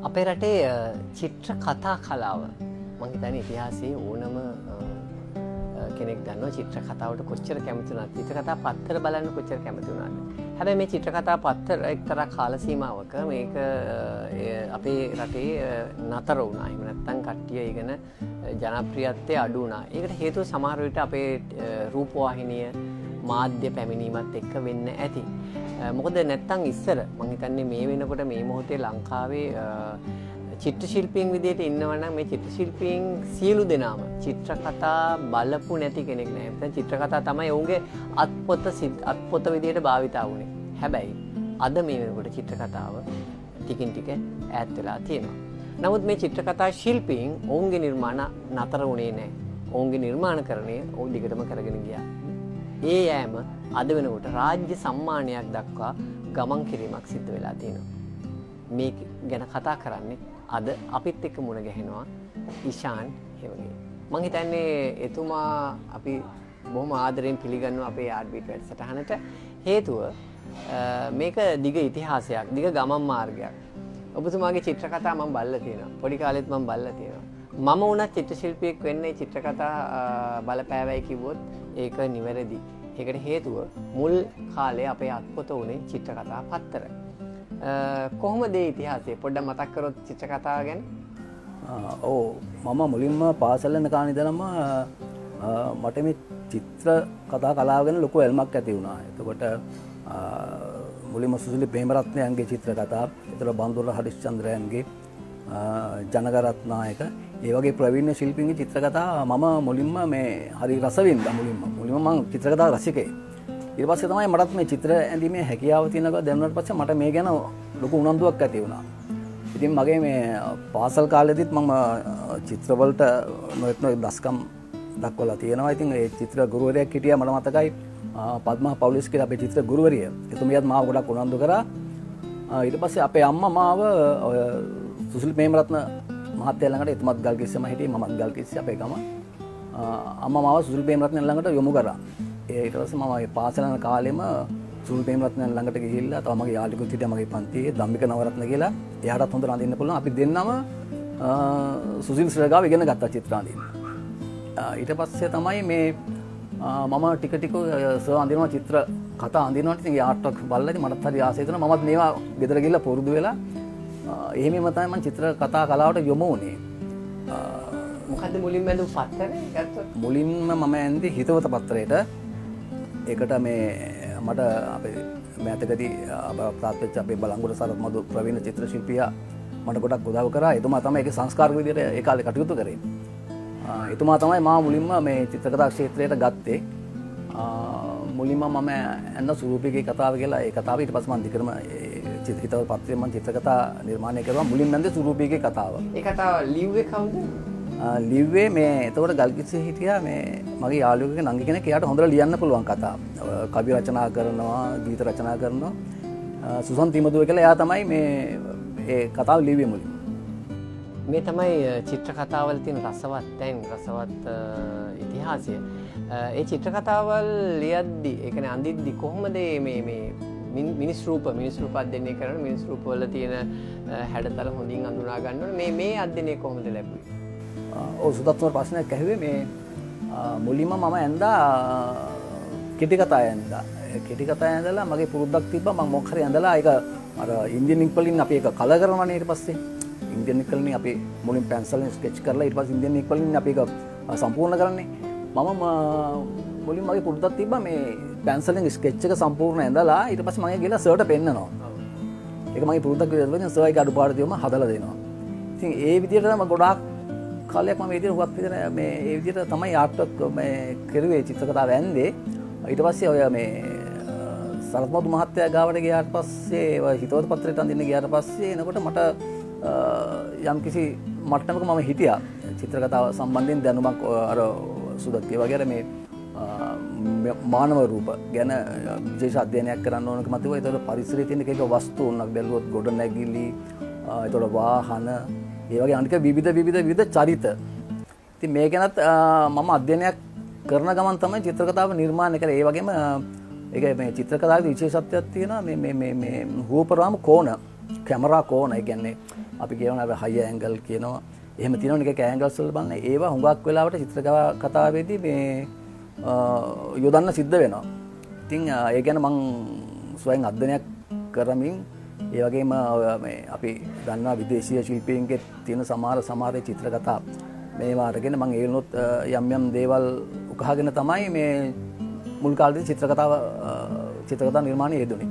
අපේ රටේ චිත්‍ර කතා කලාව මම හිතන්නේ ඉතිහාසයේ ඕනම කෙනෙක් දන්නවා චිත්‍ර කතාවට කොච්චර කැමති වුණාද චිත්‍ර කතා පත්තර බලන්න කොච්චර කැමති වුණාද හැබැයි මේ චිත්‍ර කතා පත්තර එක්තරා කාල සීමාවක මේක අපේ රටේ නතර වුණා. එහෙම නැත්නම් කට්ටිය ඉගෙන ජනප්‍රියත්වය අඩු වුණා. ඒකට හේතුව සමහර විට අපේ රූපවාහිනිය මාධ්‍ය පැමිණීමත් එක්ක වෙන්න ඇති. මොකද නැත්තම් ඉස්සර මම හිතන්නේ මේ වෙනකොට මේ මොහොතේ ලංකාවේ චිත්‍ර ශිල්පීන් විදියට ඉන්නවනම් මේ චිත්‍ර ශිල්පීන් සියලු දෙනාම චිත්‍ර කතා බලපු නැති කෙනෙක් නෑ. නැත්නම් චිත්‍ර කතා තමයි ඔවුන්ගේ අත්පොත විදියට භාවිතා වුනේ. හැබැයි අද මේ වෙනකොට චිත්‍ර කතාව ටිකින් ටික ඈත් වෙලා තියෙනවා. නමුත් මේ චිත්‍ර කතා ශිල්පීන් ඔවුන්ගේ නිර්මාණ නතර වුණේ නෑ. ඔවුන්ගේ නිර්මාණකරණය ඔවුන් දිගටම කරගෙන ගියා. ඒ යෑම අද වෙනකොට රාජ්‍ය සම්මානයක් දක්වා ගමන් කිරීමක් සිද්ධ වෙලා තියෙනවා. මේ ගැන කතා කරන්නේ අද අපිත් එක්ක මුණ ගැහෙනවා ඉෂාන් හේවගේ. මම හිතන්නේ එතුමා අපි බොහොම ආදරෙන් පිළිගන්නවා අපේ ආඩ්බීට් වැඩසටහනට. හේතුව මේක දිග ඉතිහාසයක්, දිග ගමන් මාර්ගයක්. ඔබතුමාගේ චිත්‍ර කතා මම බලලා තියෙනවා. පොඩි කාලෙත් මම බලලා තියෙනවා. මම වුණත් චිත්‍ර ශිල්පියෙක් වෙන්නේ චිත්‍ර කතා බලපෑවයි කිව්වොත් ඒක නිවැරදි. ඒකට හේතුව මුල් කාලේ අපේ අත්පොත උනේ චිත්‍ර කතා පත්තර. කොහොමද ඒ ඉතිහාසය පොඩ්ඩක් මතක් කරොත් චිත්‍ර කතාව ගැන? ඔව් මම මුලින්ම පාසල් යන කාලේ ඉඳලම මට මේ චිත්‍ර කතා කලාව ගැන ලොකු ඇල්මක් ඇති වුණා. එතකොට මුලින්ම සුසිලි ප්‍රේමරත්නයන්ගේ චිත්‍ර කතා, එතකොට බන්දුර හරිශ්චන්ද්‍රයන්ගේ, ජනකරත්නායක ඒ වගේ ප්‍රවීණ ශිල්පීන්ගේ චිත්‍ර කතා මම මුලින්ම මේ හරි රස වින්දා. මුලින්ම මම චිත්‍ර කතා රසිකයෙක්. ඊට පස්සේ තමයි මටත් මේ චිත්‍ර ඇඳීමේ හැකියාව තියෙනවා දැනුණාට පස්සේ මට මේ ගැන ලොකු උනන්දුවක් ඇති වුණා. ඉතින් මගේ මේ පාසල් කාලෙදිත් මම චිත්‍රවලට නොයෙක් දස්කම් දක්වලා තියෙනවා. ඉතින් ඒ චිත්‍ර ගුරුවරයෙක් හිටියා මට මතකයි පද්මා පවුලිස් කියලා අපේ චිත්‍ර ගුරුවරිය. එතුමියත් මාව ගොඩක් උනන්දු කරා. ඊට පස්සේ අපේ අම්මා මාව සුසිල් ප්‍රේමරත්න මහත්තයා ළඟට එතුමත් ගල්කිස්සම හිටියේ මමත් ගල්කිස්සේ අපේ ගම. අම්මා මාව සුසිල් ප්‍රේමරත්න ළඟට යොමු කරා. ඊට පස්සේ මම පාසල යන කාලෙම සුසිල් ප්‍රේමරත්න ළඟට ගිහිල්ලා තව මගේ යාළුවෙකුත් හිටියා මගේ පන්තියේ ධම්මික නවරත්න කියලා. එයාටත් හොඳට අඳින්න පුළුවන්. අපි දෙන්නම සුසිල් ශ්‍රේගාව ඉගෙන ගත්තා චිත්‍ර අඳින්න. ඊට පස්සේ තමයි මේ මම ටික ටික සර් අඳිනවා චිත්‍ර කතා අඳිනවා. ඉතින් ඒ ආර්ට් වර්ක් බලලා ඉතින් මටත් හරි ආසයි තුන මමත් මේවා ගෙදර ගිහලා පුරුදු වෙලා එහෙමම තමයි මම චිත්‍ර කතා කලාවට යොමු වුණේ. මොකද්ද මුලින්ම ඇඳු පත්තරේ ගත්තොත්? මුලින්ම මම ඇඳි හිතවත පත්තරේට. ඒකට මේ මට අපේ මෑතකදී ප්‍රාප්ත වෙච්ච අපේ බලංගොඩ සරත් මధు ප්‍රවීණ චිත්‍ර ශිල්පියා මට ගොඩක් උදව් කරා. එතුමා තමයි ඒකේ සංස්කාරක විදියට ඒ කාලේ කටයුතු කරේ. එතුමා තමයි මා මුලින්ම මේ චිත්‍ර කතා ක්ෂේත්‍රයට ගත්තේ. මුලින්ම මම ඇඳ සුරූපිගේ කතාව කියලා ඒ කතාව ඊට පස්සේ මම දිගටම හිතවත පත්‍රයෙන් මම චිත්‍ර කතා නිර්මාණය කරුවා. මුලින්ම ඇඳේ සුරූපිගේ කතාව. ඒ කතාව ලිව්වේ කවුද? ලිව්වේ මේ එතකොට ගල්කිස්සේ හිටියා මේ මගේ යාළුවෙකුගේ නංගි කෙනෙක්. එයාට හොඳට ලියන්න පුළුවන් කතා. කවි රචනා කරනවා, ගීත රචනා කරනවා. සුසන් තිමදුව කියලා එයා තමයි මේ ඒ කතාව ලිව්වේ මුලින්ම. මේ තමයි චිත්‍ර කතාවල තියෙන රසවත් ඉතිහාසය. ඒ චිත්‍ර කතාවල් ලියද්දි, ඒ කියන්නේ අඳිද්දි කොහොමද මේ මිනිස් රූප අධ්‍යයනය කරන මිනිස් රූප වල තියෙන හැඩතල හොඳින් අඳුනා ගන්න ඕනේ. මේ අධ්‍යයනය කොහොමද ලැබුවේ? ඔව් සුදත්තුමා ප්‍රශ්නයක් ඇහුවේ මේ මුලින්ම මම ඇඳා කෙටි කතා ඇඳා. කෙටි කතා ඇඳලා මගේ පුරුද්දක් තිබ්බා මම මොකක් හරි ඇඳලා ඒක අර ඉන්දියන් ඉන්ක් වලින් අපි ඒක කලර් කරනවානේ ඊට පස්සේ. ඉන්දියන් ඉන්ක් වලින් අපි මුලින් පැන්සලෙන් ස්කෙච් කරලා ඊට පස්සේ ඉන්දියන් ඉන්ක් වලින් අපි ඒක සම්පූර්ණ කරන්නේ. මම මුලින් මගේ පුරුද්දක් තිබ්බා මේ පැන්සලෙන් ස්කෙච් එක සම්පූර්ණ ඇඳලා ඊට පස්සේ මම ගිහලා සර්ට පෙන්නනවා. ඒක මගේ පුරුද්දක් විදිහට සර් ඒක අඩුපාඩු තියුම හදලා දෙනවා. ඉතින් ඒ විදිහට මම ගොඩාක් කාලයක් මම මේ විදිහට හුඟක් විතර මේ ඒ විදිහට තමයි ආර්ට් වර්ක් මේ කරුවේ චිත්‍ර කතාව ඇන්දේ. ඊට පස්සේ ඔය මේ සරත් මధు මහත්තයා ගාවට ගියාට පස්සේ ඔය හිතවත පත්‍රයට අඳින්න ගියාට පස්සේ එනකොට මට යම්කිසි මට්ටමක මම හිටියා චිත්‍ර කතාව සම්බන්ධයෙන් දැනුමක් අර සුදත් ඒ වගේ මේ මානව රූප ගැන විශේෂ අධ්‍යයනයක් කරන්න ඕනකම තිබුණා. ඒතකොට පරිසරයේ තියෙන එක වස්තුන් අපි බැලුවොත් ගොඩ නැගිලි, ඒතකොට වාහන, ඒ වගේ අනික විවිධ චරිත. ඉතින් මේ ගැනත් මම අධ්‍යයනයක් කරන ගමන් තමයි චිත්‍ර කතාව නිර්මාණය කරේ. ඒ වගේම ඒක මේ චිත්‍ර කතාවේ විශේෂත්වයක් තියෙනවා මේ රූපරාම කෝණ කැමරා කෝණ. ඒ කියන්නේ අපි කියනවා හයි ඇන්ගල් කියනවා. එහෙම තියෙනවනේ ඒක ඇන්ගල්ස් වල බලන්න. ඒවා හුඟක් වෙලාවට චිත්‍ර කතාවේදී මේ යොදන්න සිද්ධ වෙනවා. ඉතින් ඒ ගැන මම ස්වයං අධ්‍යයනයක් කරමින් ඒ වගේම මේ අපි දන්නා විදේශීය ශිල්පීන්ගේ තියෙන සමහර චිත්‍ර කතා මේවා අරගෙන මම ඒනොත් යම් දේවල් උකහාගෙන තමයි මේ මුල් කාලේදී චිත්‍ර කතා නිර්මාණය යෙදුනේ.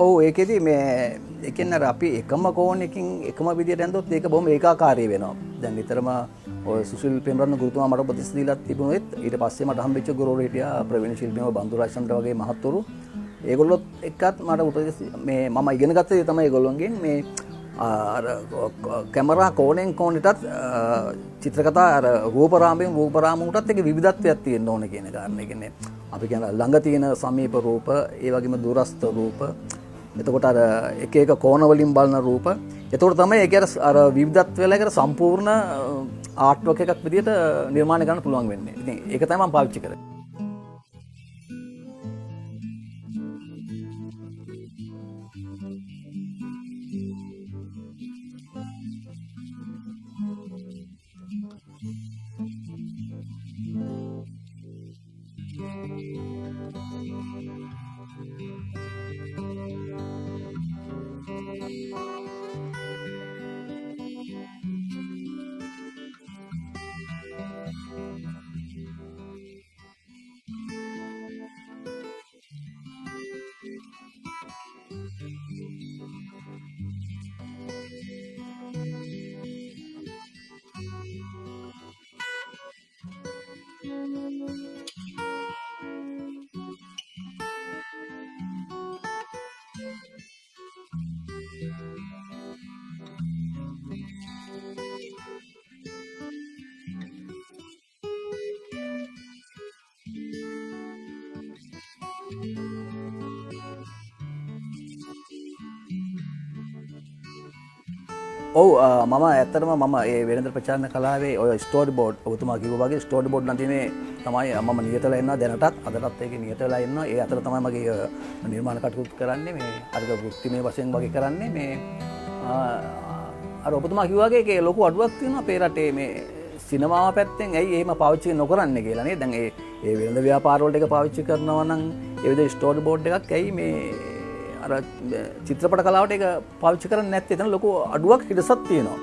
ඔව් ඒකෙදි මේ එකෙන් අර අපි එකම කෝණයකින් එකම විදියට ඇඳුවොත් ඒක බොහොම ඒකාකාරී වෙනවා. දැන් නිතරම ඔය සුසිල් ප්‍රේමරත්න ගුරුතුමා මට උපදෙස් දීලා තිබුණෙත් ඊට පස්සේ මට හම්බෙච්ච ගුරුවරු හිටියා ප්‍රවීණ ශිල්පීව බන්දු රාජචන්ද්‍ර වගේ මහත්වරු. ඒගොල්ලොත් එක්කත් මට උපදෙස් මේ මම ඉගෙන ගත්තේ තමයි ඒගොල්ලොන්ගෙන් මේ අර කැමරා කෝණෙන් කෝණයටත් චිත්‍රකතා අර රූපරාමයටත් ඒක විවිධත්වයක් තියෙන්න ඕන කියන කාරණේ. කියන්නේ අපි කියන ළඟ තියෙන සමීප රූප, ඒ වගේම දුරස්ත රූප, එතකොට අර එක කෝණ වලින් බලන රූප. එතකොට තමයි ඒක අර විවිධත්වයකට සම්පූර්ණ ආර්ට් වර්ක් එකක් විදිහට නිර්මාණය කරන්න පුළුවන් වෙන්නේ. ඉතින් ඒක තමයි මම පාවිච්චි කරන්නේ. ඔව් මම ඇත්තටම මම ඒ වෙළඳ ප්‍රචාරණ කලාවේ ඔය ස්ටෝරි බෝඩ් ඔබතුමා කිව්වා වගේ ස්ටෝරි බෝඩ් නම් තියෙන්නේ තමයි මම නියත වෙලා ඉන්නවා දැනටත් අදටත් ඒකේ නියත වෙලා ඉන්නවා. ඒ අතර තමයි මගේ නිර්මාණ කටයුතු කරන්නේ මේ අර්ග වෘත්තිමය වශයෙන් වගේ කරන්නේ මේ අර ඔබතුමා කිව්වා වගේ ඒකේ ලොකු අඩුවක් තියෙනවා අපේ රටේ මේ සිනමාව පැත්තෙන් ඇයි එහෙම පාවිච්චි නොකරන්නේ කියලා නේ. දැන් ඒ වෙළඳ ව්‍යාපාර වලට ඒක පාවිච්චි කරනවා නම් ඒ විදිහේ ස්ටෝරි බෝඩ් එකක් ඇයි මේ අර චිත්‍රපට කලාවට ඒක පාවිච්චි කරන්නේ නැත්තේ? එතන ලොකු අඩුවක් හිඩසක් තියෙනවා.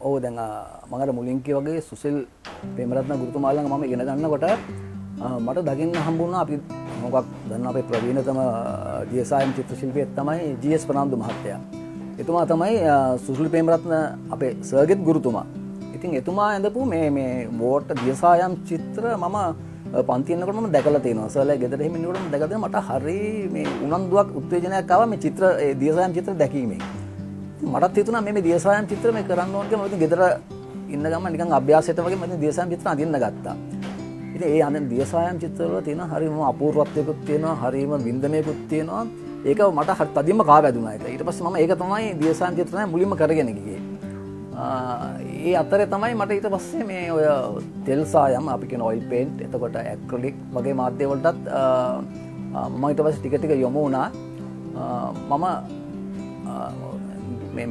ඔව් දැන් මම අර මුලින් වගේ සුසිල් ප්‍රේමරත්න ගුරුතුමා ළඟ මම ඉගෙන ගන්නකොට මට දකින්න හම්බුණා අපි මොකක් දන්න අපේ ප්‍රවීණතම දියසායම් චිත්‍ර ශිල්පියෙක් තමයි ජී.එස්. ප්‍රනාන්දු මහත්තයා. එතුමා තමයි සුසිල් ප්‍රේමරත්න අපේ සර්ගෙත් ගුරුතුමා. ඉතින් එතුමා ඇඳපු මේ වෝට දියසායම් චිත්‍ර මම පන්ති යනකොට මම දැකලා තියෙනවා. සර්ලා ගෙදර එහෙම ඉන්නකොට මම දැකලා තියෙනවා මට හරි මේ උනන්දුවක් උත්තේජනයක් ආවා මේ චිත්‍ර ඒ දියසායම් චිත්‍ර දැකීමෙන්. මටත් හිතුණා මේ දියසායම් චිත්‍ර මේ කරන්න ඕන කියලා. මම ඉතින් ගෙදර ඉන්න ගමන් නිකන් අභ්‍යාසයට වගේ මම දියසායම් චිත්‍ර අඳින්න ගත්තා. ඉතින් ඒ අඳින දියසායම් චිත්‍රවල තියෙන හරිම අපූර්වත්වයකුත් තියෙනවා, හරිම වින්දනයකුත් තියෙනවා. ඒක මට හරි තදින්ම කාවැදුනා ඒක. ඊට පස්සේ මම ඒක තමයි දියසායම් චිත්‍ර තමයි මුලින්ම කරගෙන ගියේ. ඒ අතරේ තමයි මට ඊට පස්සේ මේ ඔය තෙල් සායම් අපි කියන ඔයිල් පේන්ට්, එතකොට ඇක්‍රිලික් වගේ මාධ්‍ය වලටත් මම ඊට පස්සේ ටික ටික යොමු වුණා. මම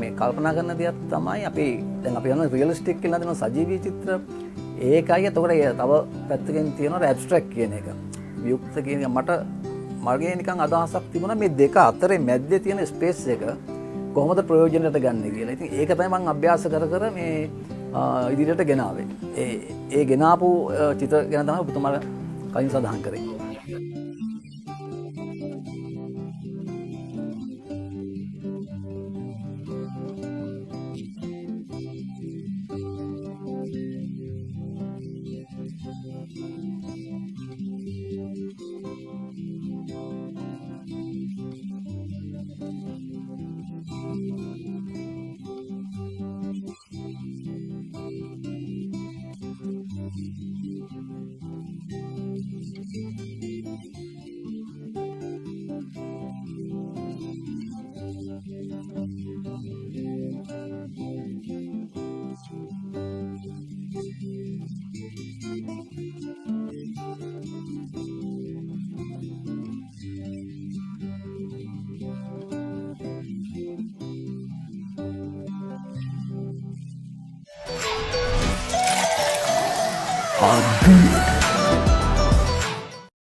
මේ කල්පනා කරන දෙයක් තමයි අපි දැන් අපි යන රියලිස්ටික් කියලා දෙන සජීවී චිත්‍ර ඒකයි. එතකොට ඒ තව පැත්තකින් තියෙනවා ඇබ්ස්ට්‍රැක්ට් කියන එක. වියුක්ත කියන එක මගේ නිකන් අදහසක් තිබුණා මේ දෙක අතරේ මැද්දේ තියෙන ස්පේස් එක කොහොමද ප්‍රයෝජනයට ගන්න කියලා. ඉතින් ඒක තමයි මම අභ්‍යාස කර මේ ඉදිරියට ගෙනාවේ. ඒ ගෙනාපු චිත්‍ර ගැන තමයි ඔබතුමාලා කලින් සඳහන් කරේ.